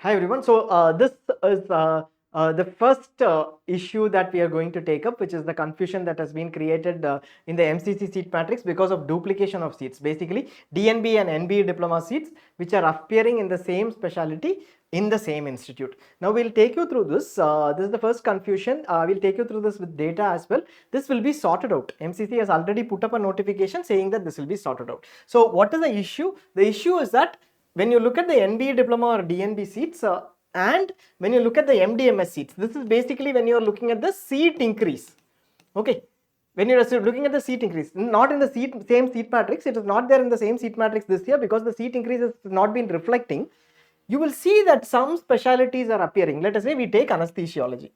Hi everyone. So this is the first issue that we are going to take up, which is the confusion that has been created in the MCC seat matrix because of duplication of seats. Basically, DNB and NB diploma seats which are appearing in the same specialty in the same institute. Now we'll take you through this. This is the first confusion. We'll take you through this with data as well. This will be sorted out. MCC has already put up a notification saying that this will be sorted out. So what is the issue? The issue is that when you look at the NB diploma or DNB seats and when you look at the MDMS seats, this is basically when you are looking at the seat increase. Okay, when you are looking at the seat increase, not in the same seat matrix, it is not there in the same seat matrix this year because the seat increase has not been reflecting. You will see that some specialties are appearing. Let us say we take anesthesiology.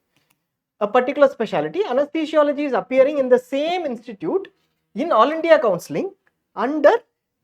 A particular specialty, anesthesiology, is appearing in the same institute in All India Counselling under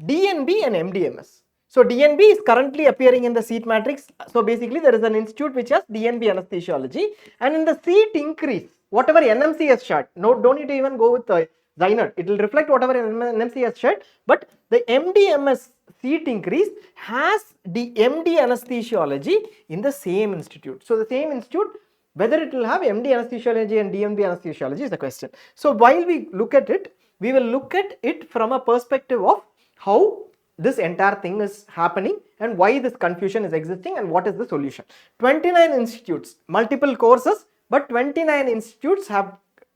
DNB and MDMS. So DNB is currently appearing in the seat matrix. So basically there is an institute which has DNB anesthesiology, and in the seat increase, whatever NMC has shared, don't need to even go with ZyNerd. It will reflect whatever NMC has shared, but the MDMS seat increase has the MD anesthesiology in the same institute. So the same institute, whether it will have MD anesthesiology and DNB anesthesiology is the question. So while we look at it, we will look at it from a perspective of how this entire thing is happening and why this confusion is existing and what is the solution. 29 institutes, multiple courses, but 29 institutes have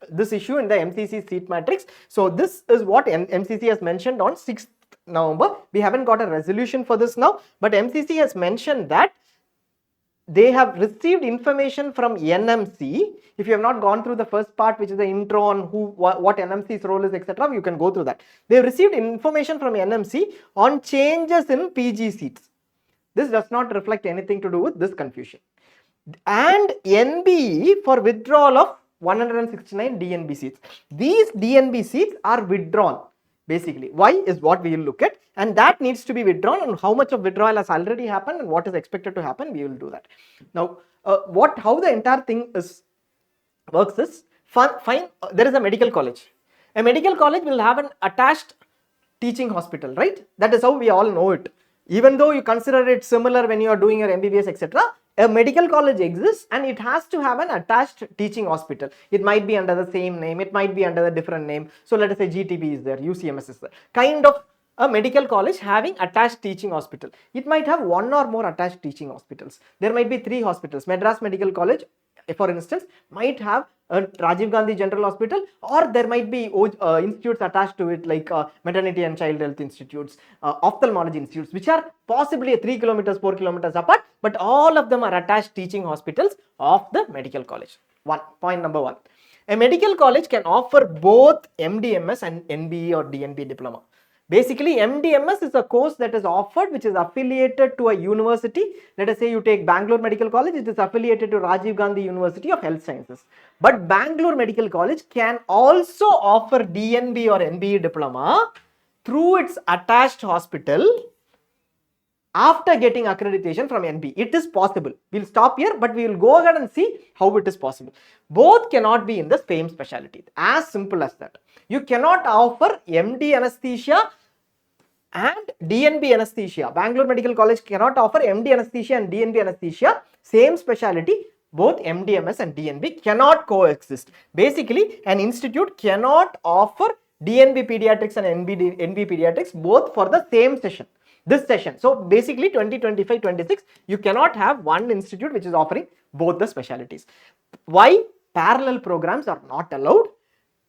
this issue in the MCC seat matrix. So this is what MCC has mentioned on 6th November. We haven't got a resolution for this now, but MCC has mentioned that they have received information from NMC. If you have not gone through the first part, which is the intro on what NMC's role is, etc., you can go through that. They have received information from NMC on changes in PG seats. This does not reflect anything to do with this confusion. And NB for withdrawal of 169 DNB seats. These DNB seats are withdrawn. Basically, why is what we will look at, and that needs to be withdrawn, and how much of withdrawal has already happened and what is expected to happen, we will do that. Now, how the entire thing works is, fine, there is a medical college. A medical college will have an attached teaching hospital, right? That is how we all know it. Even though you consider it similar when you are doing your MBBS, etc., a medical college exists and it has to have an attached teaching hospital. It might be under the same name, it might be under a different name. So let us say GTB is there, UCMS is there. Kind of a medical college having attached teaching hospital. It might have one or more attached teaching hospitals. There might be 3 hospitals. Madras Medical College, for instance, might have a Rajiv Gandhi General Hospital, or there might be institutes attached to it like maternity and child health institutes, ophthalmology institutes, which are possibly 3 kilometers, 4 kilometers apart, but all of them are attached teaching hospitals of the medical college. Point number 1. A medical college can offer both MDMS and NBE or DNB diploma. Basically, MDMS is a course that is offered which is affiliated to a university. Let us say you take Bangalore Medical College, it is affiliated to Rajiv Gandhi University of Health Sciences. But Bangalore Medical College can also offer DNB or NBE diploma through its attached hospital after getting accreditation from NB. It is possible. We'll stop here, but we will go ahead and see how it is possible. Both cannot be in the same specialty. As simple as that. You cannot offer MD anesthesia and DNB anesthesia. Bangalore Medical College cannot offer MD anesthesia and DNB anesthesia. Same specialty. Both MDMS and DNB cannot coexist. Basically, an institute cannot offer DNB pediatrics and NB pediatrics both for the same session. This session. So basically 2025-26, you cannot have one institute which is offering both the specialties. Why? Parallel programs are not allowed.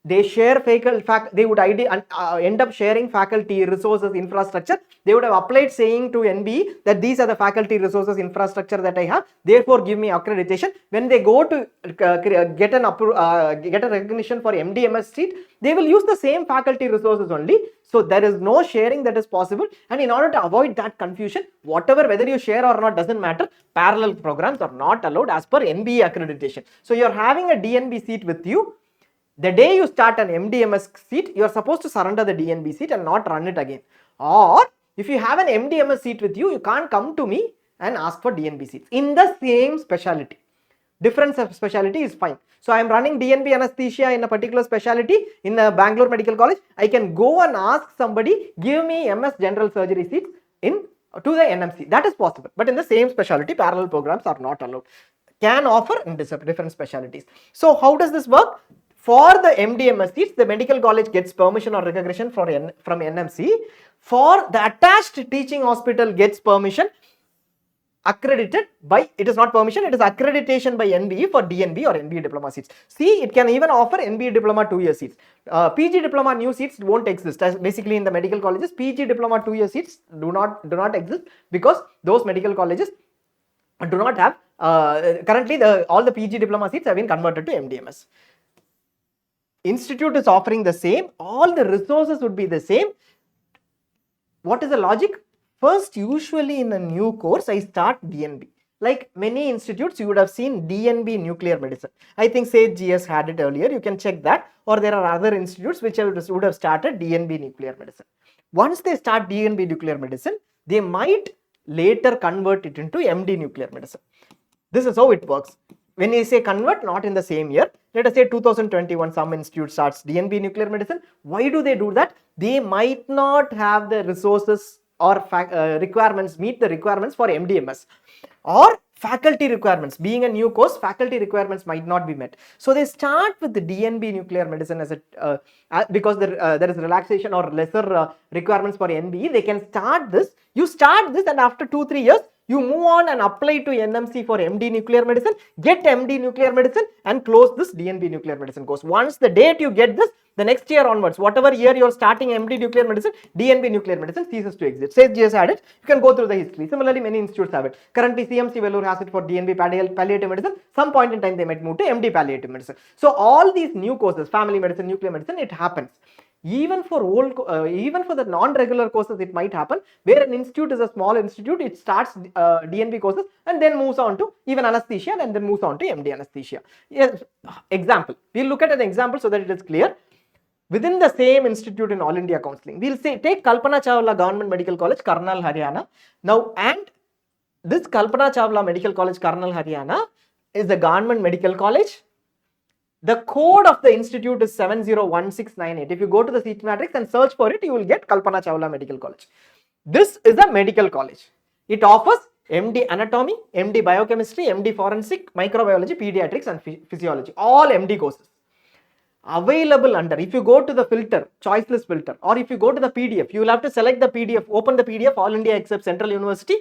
They share they would end up sharing faculty, resources, infrastructure. They would have applied saying to NBE that these are the faculty, resources, infrastructure that I have, therefore give me accreditation. When they go to get a recognition for MDMS seat, they will use the same faculty resources only. So there is no sharing that is possible, and in order to avoid that confusion, whether you share or not doesn't matter, parallel programs are not allowed as per NBE accreditation. So you are having a DNB seat with you. The day you start an MDMS seat, you are supposed to surrender the DNB seat and not run it again. Or if you have an MDMS seat with you, you can't come to me and ask for DNB seats in the same specialty. Different specialty is fine. So I am running DNB anesthesia in a particular specialty in a Bangalore Medical College. I can go and ask somebody, give me MS general surgery seats in to the NMC. That is possible, but in the same specialty, parallel programs are not allowed. Can offer in different specialties. So how does this work? For the MDMS seats, the medical college gets permission or recognition from NMC. For the attached teaching hospital gets permission accredited by, it is not permission, it is accreditation by NBE for DNB or NBE diploma seats. See, it can even offer NBE diploma 2-year seats. PG diploma new seats won't exist. As basically in the medical colleges, PG diploma 2-year seats do not exist, because those medical colleges do not have, currently all the PG diploma seats have been converted to MDMS. Institute is offering the same, all the resources would be the same. What is the logic? First, usually in a new course, I start DNB. Like many institutes, you would have seen DNB nuclear medicine. I think Sage GS had it earlier. You can check that. Or there are other institutes which would have started DNB nuclear medicine. Once they start DNB nuclear medicine, they might later convert it into MD nuclear medicine. This is how it works. When you say convert, not in the same year, let us say 2021, some institute starts DNB nuclear medicine. Why do they do that? They might not have the resources or requirements, meet the requirements for MDMS, or faculty requirements. Being a new course, faculty requirements might not be met. So they start with the DNB nuclear medicine as a, because there is relaxation or lesser requirements for NBE, they can start this. You start this, and after 2-3 years, you move on and apply to NMC for MD nuclear medicine, get MD nuclear medicine, and close this DNB nuclear medicine course. Once the date you get this, the next year onwards, whatever year you are starting MD nuclear medicine, DNB nuclear medicine ceases to exist. Sage GS had it. You can go through the history. Similarly, many institutes have it. Currently, CMC Vellore has it for DNB palliative medicine. Some point in time, they might move to MD palliative medicine. So all these new courses, family medicine, nuclear medicine, it happens. Even for even for the non-regular courses, it might happen where an institute is a small institute, it starts DNB courses and then moves on to even anesthesia and then moves on to MD anesthesia. Yes, example. We'll look at an example so that it is clear. Within the same institute in All India Counselling, we'll say take Kalpana Chawla Government Medical College, Karnal, Haryana. Now, and this Kalpana Chawla Medical College, Karnal, Haryana is the government medical college. The code of the institute is 701698. If you go to the seat matrix and search for it, you will get Kalpana Chawla Medical College. This is a medical college. It offers MD Anatomy, MD Biochemistry, MD Forensic, Microbiology, Pediatrics and Physiology. All MD courses. Available under, if you go to the filter, choice list filter, or if you go to the PDF, you will have to select the PDF, open the PDF, All India except Central University.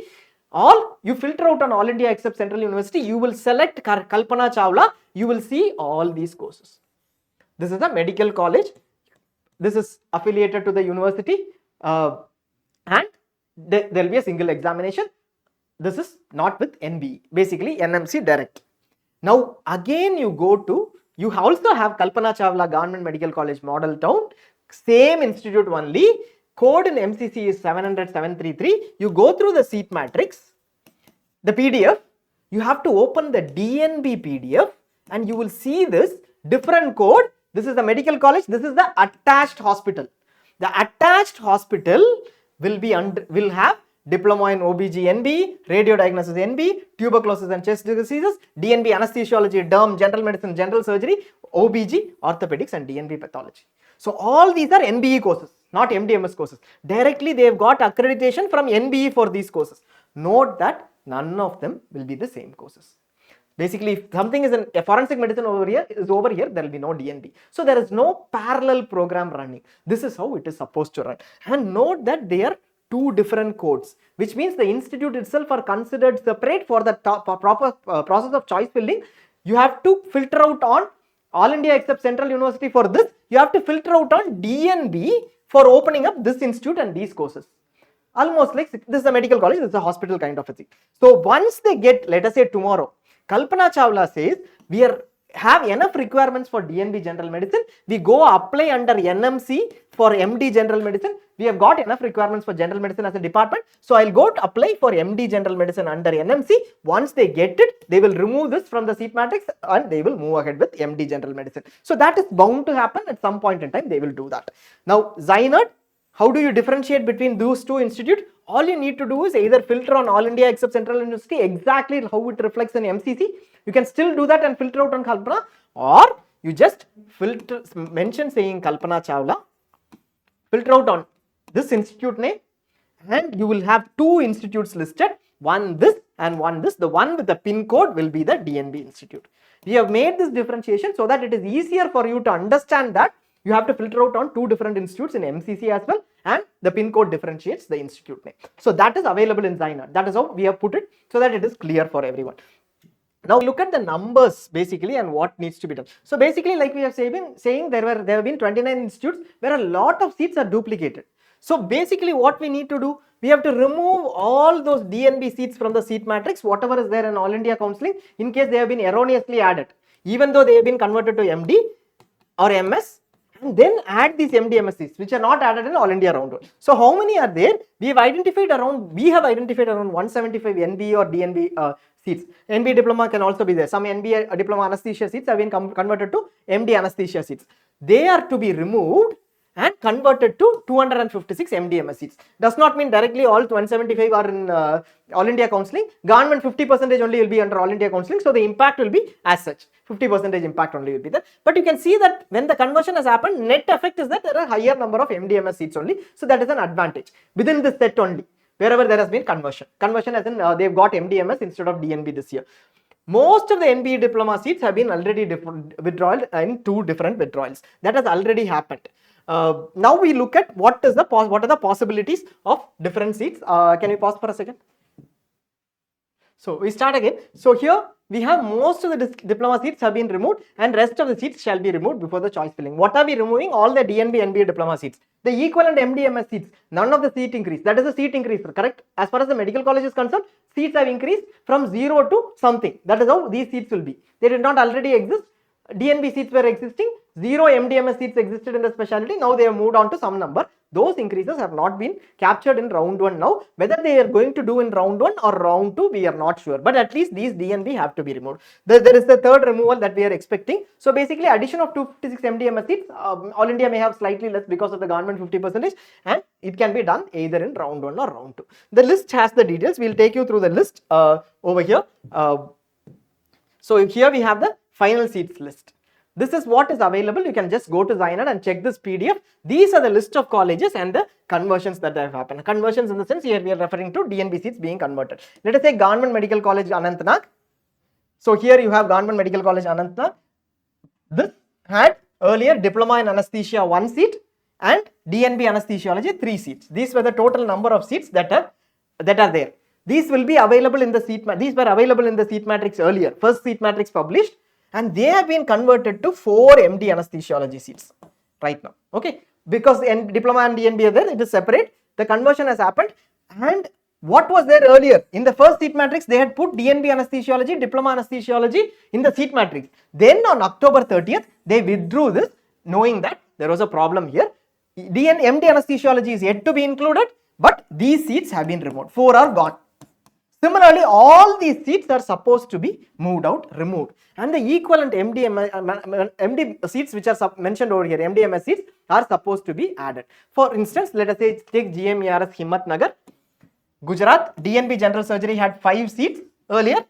You filter out on All India except Central University, you will select Kalpana Chawla, you will see all these courses. This is a medical college, this is affiliated to the university, and there will be a single examination. This is not with NBE, basically NMC direct. Now again you go to, you also have Kalpana Chawla Government Medical College Model Town, same institute only. Code in MCC is 700-733. You go through the seat matrix, the PDF, you have to open the DNB PDF and you will see this different code. This is the medical college, this is the attached hospital. The attached hospital will have Diploma in OBG NB, Radio Diagnosis NB, Tuberculosis and Chest Diseases, DNB Anesthesiology, Derm, General Medicine, General Surgery, OBG, Orthopedics and DNB Pathology. So all these are NBE courses, not MDMS courses. Directly they have got accreditation from NBE for these courses. Note that none of them will be the same courses. Basically, if something is a forensic medicine over here, there will be no DNB. So there is no parallel program running. This is how it is supposed to run. And note that they are two different codes, which means the institute itself are considered separate for the proper process of choice filling. You have to filter out on All India except Central University for this. You have to filter out on DNB for opening up this institute and these courses. Almost like this is a medical college, this is a hospital kind of a thing. So once they get, let us say tomorrow, Kalpana Chawla says we have enough requirements for DNB General Medicine. We go apply under NMC for MD General Medicine. We have got enough requirements for General Medicine as a department. So I'll go to apply for MD General Medicine under NMC. Once they get it, they will remove this from the seat matrix and they will move ahead with MD General Medicine. So that is bound to happen at some point in time. They will do that. Now, ZyNerd, how do you differentiate between those two institutes? All you need to do is either filter on All India except Central University, exactly how it reflects in MCC. You can still do that and filter out on Kalpana, or you just filter, mention saying Kalpana Chawla, filter out on this institute name and you will have two institutes listed, one this and one this. The one with the pin code will be the DNB institute. We have made this differentiation so that it is easier for you to understand that you have to filter out on two different institutes in MCC as well, and the pin code differentiates the institute name. So that is available in ZyNerd. That is how we have put it so that it is clear for everyone. Now look at the numbers basically and what needs to be done. So basically, like we have been saying, there have been 29 institutes where a lot of seats are duplicated. So basically what we need to do, we have to remove all those DNB seats from the seat matrix, whatever is there in All India Counselling, in case they have been erroneously added, even though they have been converted to MD or MS, and then add these MDMS seats which are not added in All India round 1. So how many are there? We have identified around 175 NB or DNB seats. NB diploma can also be there. Some NB diploma anesthesia seats have been converted to MD anesthesia seats. They are to be removed and converted to 256 MDMS seats. Does not mean directly all 175 are in All India Counselling. Government 50% only will be under All India Counselling, so the impact will be as such. 50% impact only will be there. But you can see that when the conversion has happened, net effect is that there are higher number of MDMS seats only. So that is an advantage within this set only, wherever there has been conversion. Conversion as in they've got MDMS instead of DNB this year. Most of the NB diploma seats have been already withdrawn in two different withdrawals. That has already happened. Now we look at what are the possibilities of different seats. Can you pause for a second? So we start again. So here we have most of the diploma seats have been removed and rest of the seats shall be removed before the choice filling. What are we removing? All the DNB, NB diploma seats. The equivalent MDMS seats, none of the seat increase. That is a seat increase, correct? As far as the medical college is concerned, seats have increased from 0 to something. That is how these seats will be. They did not already exist. DNB seats were existing, 0 MDMS seats existed in the specialty, now they have moved on to some number. Those increases have not been captured in round 1 now. Whether they are going to do in round 1 or round 2, we are not sure. But at least these DNB have to be removed. There is the third removal that we are expecting. So basically addition of 256 MDMS seats, All India may have slightly less because of the government 50%, and it can be done either in round 1 or round 2. The list has the details. We will take you through the list over here. So here we have the final seats list. This is what is available. You can just go to ZyNerd and check this PDF. These are the list of colleges and the conversions that have happened. Conversions in the sense here we are referring to DNB seats being converted. Let us say Government Medical College Anantnag. So here you have Government Medical College Anantnag. This had earlier Diploma in Anesthesia 1 seat and DNB Anesthesiology 3 seats. These were the total number of seats that are there. These will be available in the seat. These were available in the seat matrix earlier. First seat matrix published, and they have been converted to 4 MD anesthesiology seats right now. Okay, because diploma and DNB are there, it is separate. The conversion has happened, and what was there earlier in the first seat matrix, they had put DNB anesthesiology, diploma anesthesiology in the seat matrix. Then on October 30th, they withdrew this, knowing that there was a problem here. MD anesthesiology is yet to be included, but these seats have been removed. 4 are gone. Similarly, all these seats are supposed to be removed, and the equivalent MD seats which are mentioned over here, MDMS seats, are supposed to be added. For instance, let us say take GMERS Himmatnagar, Gujarat. DNB General Surgery had 5 seats earlier.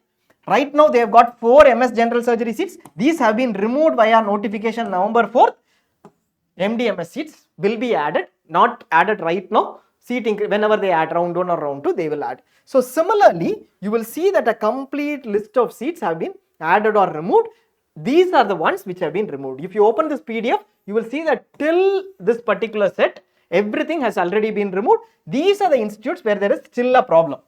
Right now they have got 4 MS General Surgery seats. These have been removed via notification November 4th. MDMS seats will be added, not added right now. Whenever they add round 1 or round 2, they will add. So similarly, you will see that a complete list of seats have been added or removed. These are the ones which have been removed. If you open this PDF, you will see that till this particular set, everything has already been removed. These are the institutes where there is still a problem,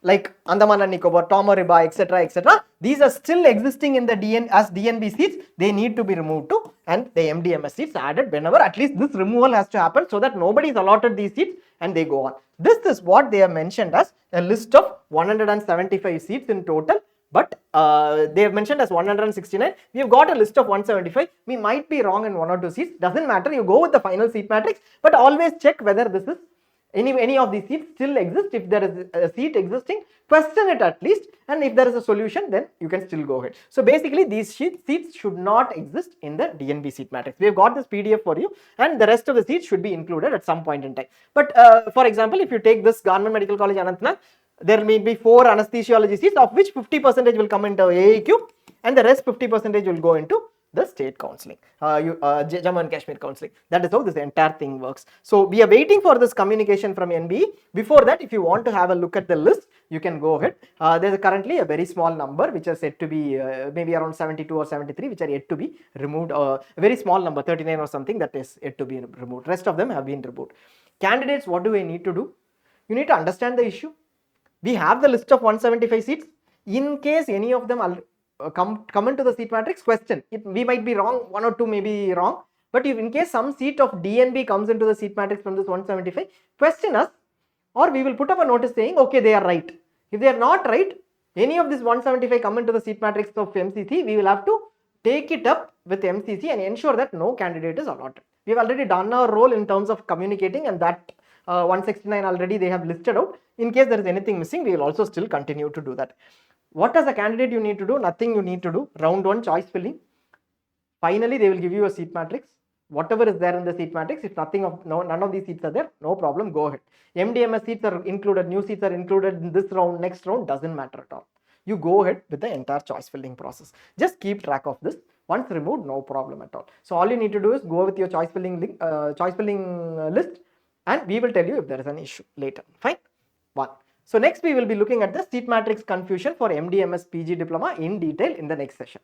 like Andaman and Nicobar, Tomariba, etc., etc. These are still existing in the DNB seats. They need to be removed too, and the MDMS seats added whenever. At least this removal has to happen so that nobody is allotted these seats and they go on. This is what they have mentioned as a list of 175 seats in total, but they have mentioned as 169. We have got a list of 175. We might be wrong in 1 or 2 seats. Doesn't matter. You go with the final seat matrix, but always check whether this is any of these seats still exist. If there is a seat existing, question it at least, and if there is a solution, then you can still go ahead. So basically these seats should not exist in the DNB seat matrix. We have got this PDF for you, and the rest of the seats should be included at some point in time. But for example, if you take this Government Medical College Anantnag, there may be 4 anesthesiology seats, of which 50% will come into AAQ and the rest 50% will go into the state counseling, Jammu and Kashmir counseling. That is how this entire thing works. So we are waiting for this communication from NBE. Before that, if you want to have a look at the list, you can go ahead. There is currently a very small number which are said to be maybe around 72 or 73 which are yet to be removed. A very small number, 39 or something, that is yet to be removed. Rest of them have been removed. Candidates, what do I need to do? You need to understand the issue. We have the list of 175 seats. In case any of them come into the seat matrix, question. We might be wrong, one or two may be wrong, but if in case some seat of DNB comes into the seat matrix from this 175, question us, or we will put up a notice saying, okay, they are right. If they are not right, any of this 175 come into the seat matrix of MCC, we will have to take it up with MCC and ensure that no candidate is allotted. We have already done our role in terms of communicating, and that 169 already they have listed out. In case there is anything missing, we will also still continue to do that. What as a candidate you need to do? Nothing you need to do. Round 1 choice filling. Finally, they will give you a seat matrix. Whatever is there in the seat matrix, if none of these seats are there, no problem, go ahead. MDMS seats are included, new seats are included in this round, next round, doesn't matter at all. You go ahead with the entire choice filling process. Just keep track of this. Once removed, no problem at all. So all you need to do is go with your choice filling list, and we will tell you if there is an issue later. Fine. 1. So next we will be looking at the seat matrix confusion for MDMS PG diploma in detail in the next session.